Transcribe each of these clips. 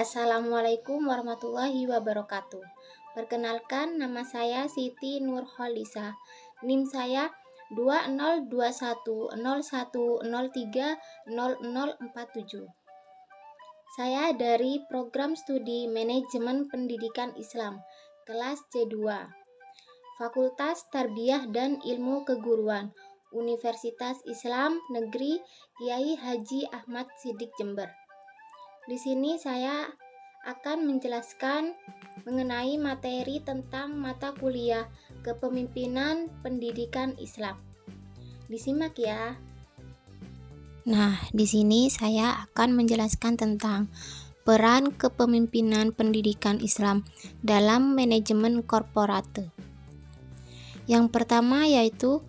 Assalamualaikum warahmatullahi wabarakatuh. Perkenalkan, nama saya Siti Nurholisa. NIM saya 202101030047. Saya dari Program Studi Manajemen Pendidikan Islam, kelas C2, Fakultas Tarbiyah dan Ilmu Keguruan, Universitas Islam Negeri Kiai Haji Ahmad Siddiq Jember. Di sini saya akan menjelaskan mengenai materi tentang mata kuliah Kepemimpinan Pendidikan Islam. Disimak ya. Nah, di sini saya akan menjelaskan tentang peran kepemimpinan pendidikan Islam dalam manajemen korporate. Yang pertama yaitu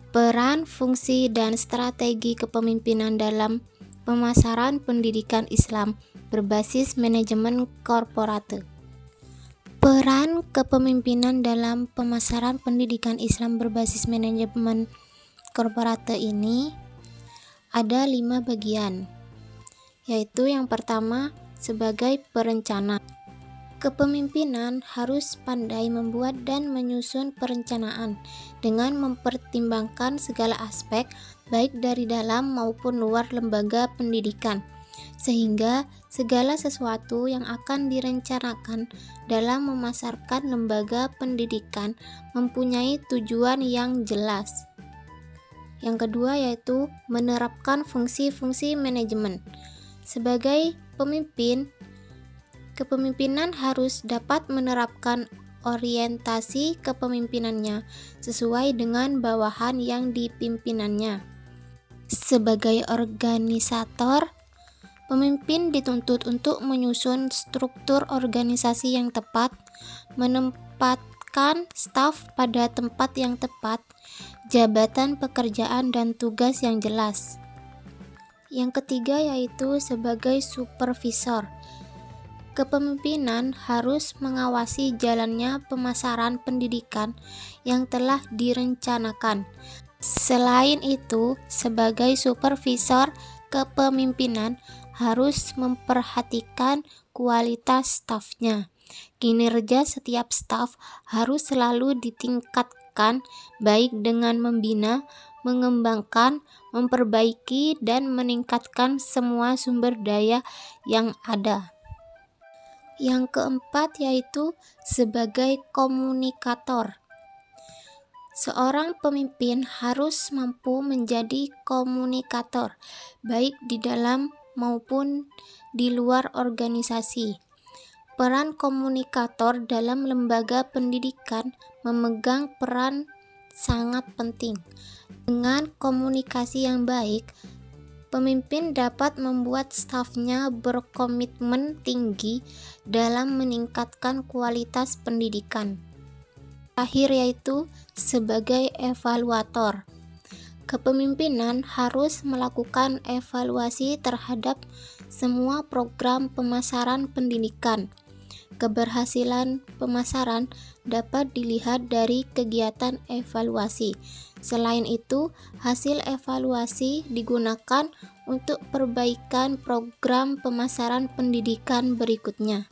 peran, fungsi, dan strategi kepemimpinan dalam pemasaran pendidikan Islam berbasis manajemen korporate. Peran kepemimpinan dalam pemasaran pendidikan Islam berbasis manajemen korporate ini ada 5 bagian, yaitu yang pertama sebagai perencana. Kepemimpinan harus pandai membuat dan menyusun perencanaan dengan mempertimbangkan segala aspek baik dari dalam maupun luar lembaga pendidikan, sehingga segala sesuatu yang akan direncanakan dalam memasarkan lembaga pendidikan mempunyai tujuan yang jelas. Yang kedua yaitu menerapkan fungsi-fungsi manajemen. Sebagai pemimpin, kepemimpinan harus dapat menerapkan orientasi kepemimpinannya sesuai dengan bawahan yang dipimpinannya. Sebagai organisator, pemimpin dituntut untuk menyusun struktur organisasi yang tepat, menempatkan staf pada tempat yang tepat, jabatan pekerjaan dan tugas yang jelas. Yang ketiga yaitu sebagai supervisor. Kepemimpinan harus mengawasi jalannya pemasaran pendidikan yang telah direncanakan. Selain itu, sebagai supervisor kepemimpinan harus memperhatikan kualitas stafnya. Kinerja setiap staf harus selalu ditingkatkan baik dengan membina, mengembangkan, memperbaiki, dan meningkatkan semua sumber daya yang ada. Yang keempat yaitu sebagai komunikator. Seorang pemimpin harus mampu menjadi komunikator, baik di dalam maupun di luar organisasi. Peran komunikator dalam lembaga pendidikan memegang peran sangat penting. Dengan komunikasi yang baik, pemimpin dapat membuat stafnya berkomitmen tinggi dalam meningkatkan kualitas pendidikan. Terakhir yaitu sebagai evaluator. Kepemimpinan harus melakukan evaluasi terhadap semua program pemasaran pendidikan. Keberhasilan pemasaran dapat dilihat dari kegiatan evaluasi. Selain itu, hasil evaluasi digunakan untuk perbaikan program pemasaran pendidikan berikutnya.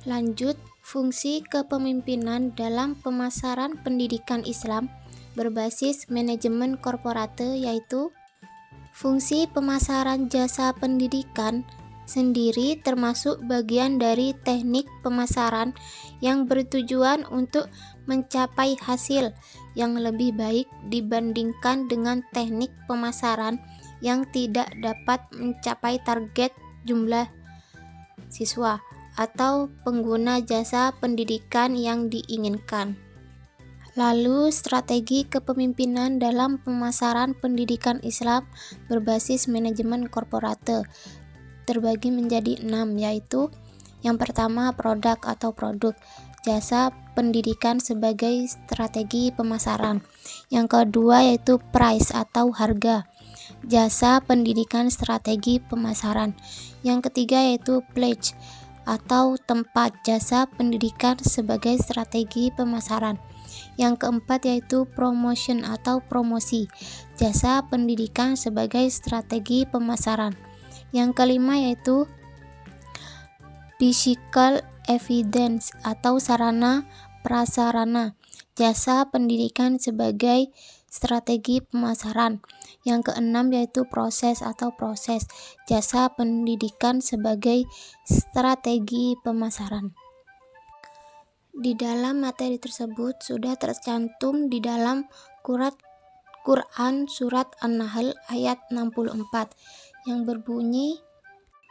Lanjut, fungsi kepemimpinan dalam pemasaran pendidikan Islam berbasis manajemen korporate yaitu fungsi pemasaran jasa pendidikan sendiri termasuk bagian dari teknik pemasaran yang bertujuan untuk mencapai hasil yang lebih baik dibandingkan dengan teknik pemasaran yang tidak dapat mencapai target jumlah siswa atau pengguna jasa pendidikan yang diinginkan. Lalu, strategi kepemimpinan dalam pemasaran pendidikan Islam berbasis manajemen korporate terbagi menjadi 6, yaitu yang pertama produk atau produk, jasa pendidikan sebagai strategi pemasaran. Yang kedua yaitu price atau harga, jasa pendidikan strategi pemasaran. Yang ketiga yaitu pledge atau tempat, jasa pendidikan sebagai strategi pemasaran. Yang keempat yaitu promotion atau promosi, jasa pendidikan sebagai strategi pemasaran. Yang kelima yaitu physical evidence atau sarana prasarana, jasa pendidikan sebagai strategi pemasaran. Yang keenam yaitu proses atau proses, jasa pendidikan sebagai strategi pemasaran. Di dalam materi tersebut sudah tercantum di dalam Quran surat An-Nahl ayat 64 yang berbunyi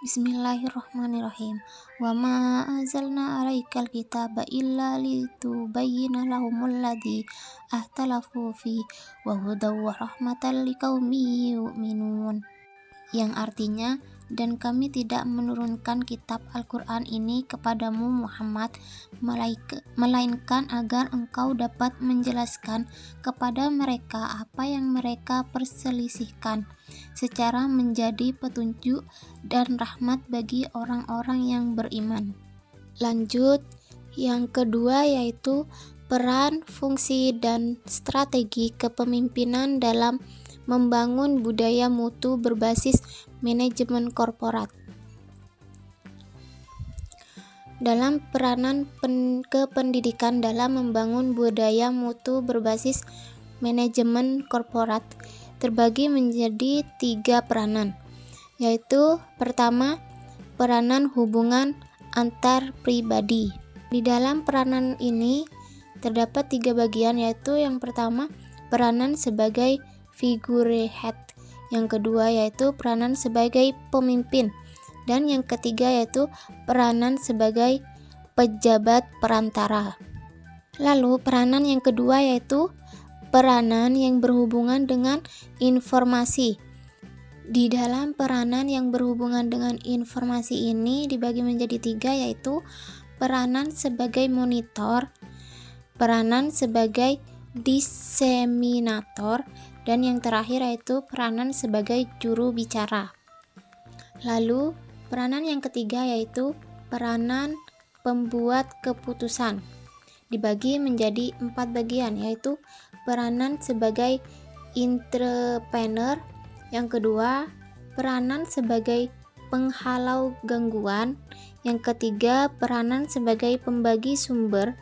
Bismillahirrahmanirrahim. Wa ma anzalna 'alaikal kitaba illa litubayyana lahumul ladzi ahtalafu fi wa hudaw wa rahmatan liqaumin yu'minun. Yang artinya, dan kami tidak menurunkan kitab Al-Quran ini kepadamu Muhammad, melainkan agar engkau dapat menjelaskan kepada mereka apa yang mereka perselisihkan, secara menjadi petunjuk dan rahmat bagi orang-orang yang beriman. Lanjut, yang kedua yaitu peran, fungsi, dan strategi kepemimpinan dalam membangun budaya mutu berbasis manajemen korporat. Dalam peranan kependidikan dalam membangun budaya mutu berbasis manajemen korporat terbagi menjadi 3 peranan, yaitu pertama, peranan hubungan antar pribadi. Di dalam peranan ini terdapat 3 bagian, yaitu yang pertama, peranan sebagai figurehead, yang kedua yaitu peranan sebagai pemimpin, dan yang ketiga yaitu peranan sebagai pejabat perantara. Lalu peranan yang kedua yaitu peranan yang berhubungan dengan informasi. Di dalam peranan yang berhubungan dengan informasi ini dibagi menjadi 3, yaitu peranan sebagai monitor, peranan sebagai diseminator, dan yang terakhir yaitu peranan sebagai juru bicara. Lalu peranan yang ketiga yaitu peranan pembuat keputusan. Dibagi menjadi 4 bagian, yaitu peranan sebagai entrepreneur, yang kedua peranan sebagai penghalau gangguan, yang ketiga peranan sebagai pembagi sumber,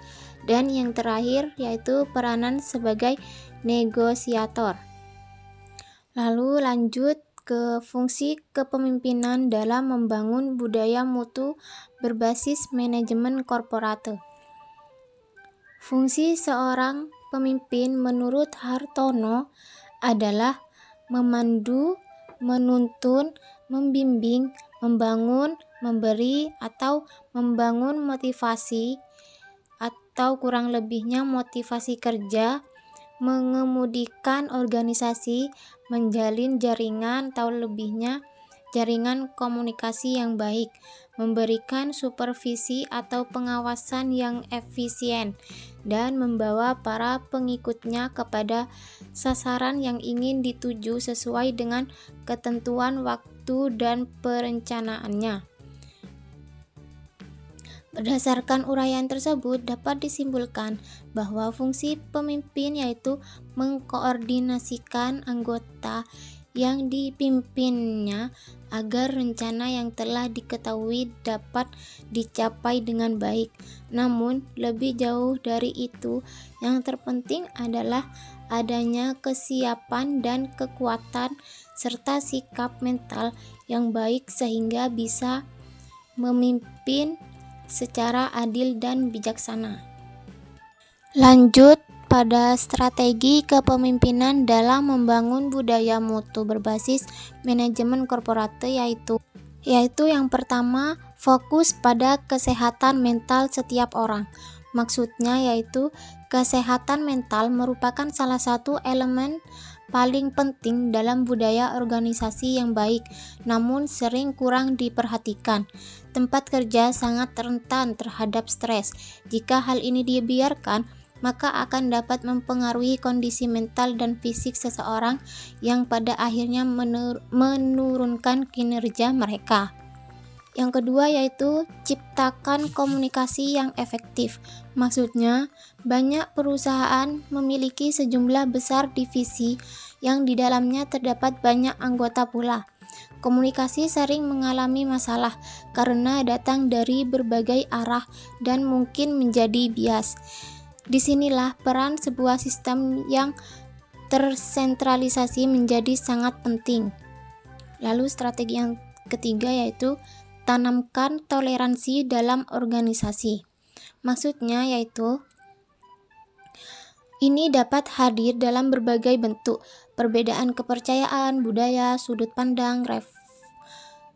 dan yang terakhir yaitu peranan sebagai negosiator. Lalu lanjut ke fungsi kepemimpinan dalam membangun budaya mutu berbasis manajemen korporate. Fungsi seorang pemimpin menurut Hartono adalah memandu, menuntun, membimbing, membangun, memberi, atau membangun motivasi, atau kurang lebihnya motivasi kerja, mengemudikan organisasi, menjalin jaringan atau lebihnya jaringan komunikasi yang baik, memberikan supervisi atau pengawasan yang efisien, dan membawa para pengikutnya kepada sasaran yang ingin dituju sesuai dengan ketentuan waktu dan perencanaannya. Berdasarkan uraian tersebut dapat disimpulkan bahwa fungsi pemimpin yaitu mengkoordinasikan anggota yang dipimpinnya agar rencana yang telah diketahui dapat dicapai dengan baik. Namun, lebih jauh dari itu, yang terpenting adalah adanya kesiapan dan kekuatan serta sikap mental yang baik sehingga bisa memimpin secara adil dan bijaksana. Lanjut pada strategi kepemimpinan dalam membangun budaya mutu berbasis manajemen korporate, yaitu yang pertama, fokus pada kesehatan mental setiap orang. Maksudnya yaitu kesehatan mental merupakan salah satu elemen paling penting dalam budaya organisasi yang baik, namun sering kurang diperhatikan. Tempat kerja sangat rentan terhadap stres. Jika hal ini dibiarkan, maka akan dapat mempengaruhi kondisi mental dan fisik seseorang yang pada akhirnya menurunkan kinerja mereka. Yang kedua yaitu ciptakan komunikasi yang efektif. Maksudnya, banyak perusahaan memiliki sejumlah besar divisi yang di dalamnya terdapat banyak anggota pula. Komunikasi sering mengalami masalah karena datang dari berbagai arah dan mungkin menjadi bias. Disinilah peran sebuah sistem yang tersentralisasi menjadi sangat penting. Lalu strategi yang ketiga yaitu tanamkan toleransi dalam organisasi. Maksudnya yaitu ini dapat hadir dalam berbagai bentuk, perbedaan kepercayaan, budaya, sudut pandang,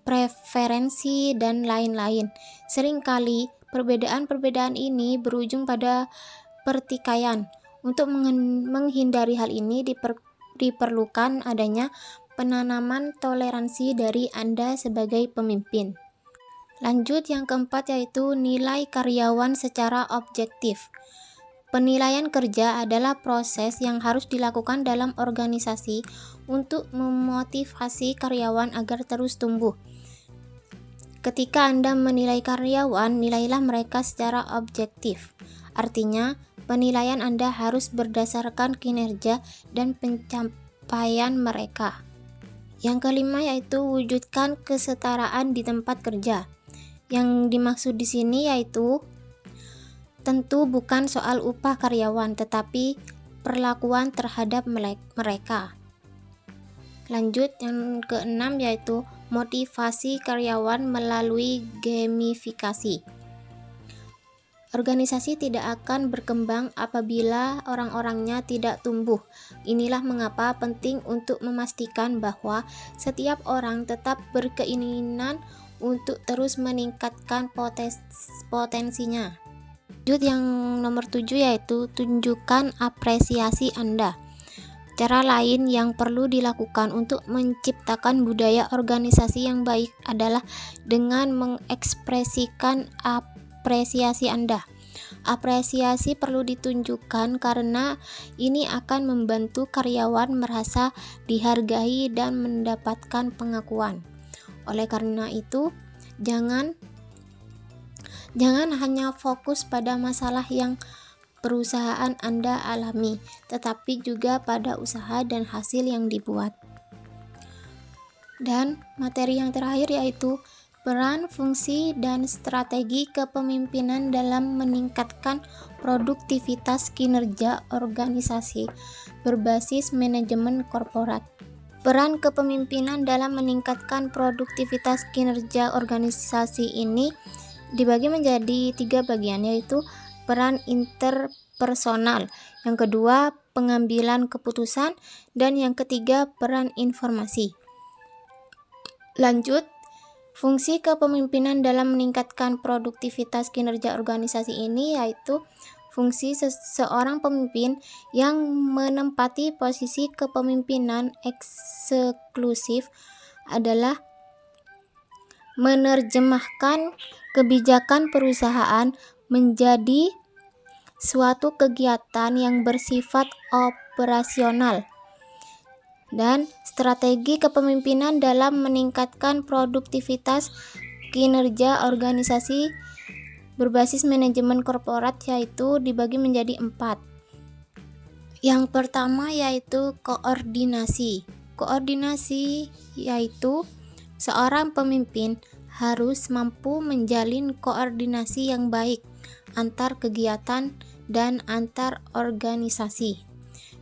preferensi, dan lain-lain. Seringkali perbedaan-perbedaan ini berujung pada pertikaian. Untuk menghindari hal ini diperlukan adanya penanaman toleransi dari Anda sebagai pemimpin. Lanjut yang keempat yaitu nilai karyawan secara objektif. Penilaian kerja adalah proses yang harus dilakukan dalam organisasi untuk memotivasi karyawan agar terus tumbuh. Ketika Anda menilai karyawan, nilailah mereka secara objektif. Artinya, penilaian Anda harus berdasarkan kinerja dan pencapaian mereka. Yang kelima yaitu wujudkan kesetaraan di tempat kerja. Yang dimaksud di sini yaitu tentu bukan soal upah karyawan, tetapi perlakuan terhadap mereka. Lanjut yang keenam yaitu motivasi karyawan melalui gamifikasi. Organisasi tidak akan berkembang apabila orang-orangnya tidak tumbuh. Inilah mengapa penting untuk memastikan bahwa setiap orang tetap berkeinginan untuk terus meningkatkan potensinya. Lanjut yang nomor 7 yaitu tunjukkan apresiasi Anda. Cara lain yang perlu dilakukan untuk menciptakan budaya organisasi yang baik adalah dengan mengekspresikan apresiasi Anda. Apresiasi perlu ditunjukkan karena ini akan membantu karyawan merasa dihargai dan mendapatkan pengakuan. Oleh karena itu, jangan hanya fokus pada masalah yang perusahaan Anda alami, tetapi juga pada usaha dan hasil yang dibuat. Dan materi yang terakhir yaitu peran, fungsi, dan strategi kepemimpinan dalam meningkatkan produktivitas kinerja organisasi berbasis manajemen korporat. Peran kepemimpinan dalam meningkatkan produktivitas kinerja organisasi ini dibagi menjadi 3 bagian, yaitu peran interpersonal, yang kedua pengambilan keputusan, dan yang ketiga peran informasi. Lanjut, fungsi kepemimpinan dalam meningkatkan produktivitas kinerja organisasi ini yaitu fungsi seorang pemimpin yang menempati posisi kepemimpinan eksklusif adalah menerjemahkan kebijakan perusahaan menjadi suatu kegiatan yang bersifat operasional. Dan strategi kepemimpinan dalam meningkatkan produktivitas kinerja organisasi berbasis manajemen korporat yaitu dibagi menjadi 4. Yang pertama yaitu koordinasi. Koordinasi yaitu seorang pemimpin harus mampu menjalin koordinasi yang baik antar kegiatan dan antar organisasi.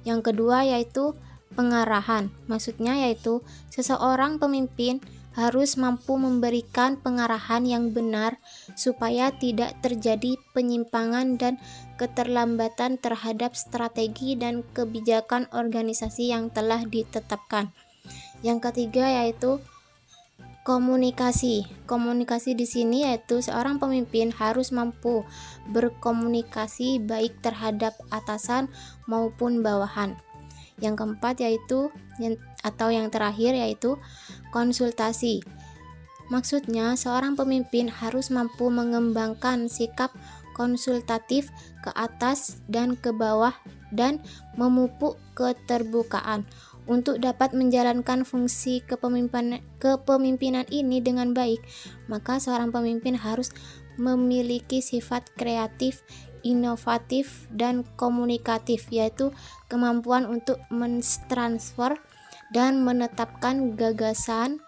Yang kedua yaitu pengarahan. Maksudnya yaitu seseorang pemimpin harus mampu memberikan pengarahan yang benar supaya tidak terjadi penyimpangan dan keterlambatan terhadap strategi dan kebijakan organisasi yang telah ditetapkan. Yang ketiga yaitu komunikasi. Komunikasi di sini yaitu seorang pemimpin harus mampu berkomunikasi baik terhadap atasan maupun bawahan. Yang keempat yaitu yang terakhir yaitu konsultasi. Maksudnya seorang pemimpin harus mampu mengembangkan sikap konsultatif ke atas dan ke bawah dan memupuk keterbukaan. Untuk dapat menjalankan fungsi kepemimpinan ini dengan baik, maka seorang pemimpin harus memiliki sifat kreatif, inovatif, dan komunikatif, yaitu kemampuan untuk mentransfer dan menetapkan gagasan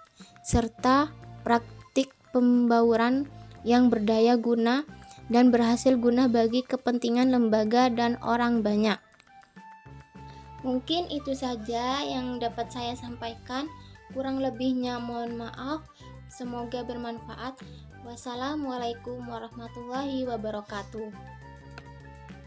serta praktik pembauran yang berdaya guna dan berhasil guna bagi kepentingan lembaga dan orang banyak. Mungkin itu saja yang dapat saya sampaikan. Kurang lebihnya mohon maaf. Semoga bermanfaat. Wassalamualaikum warahmatullahi wabarakatuh.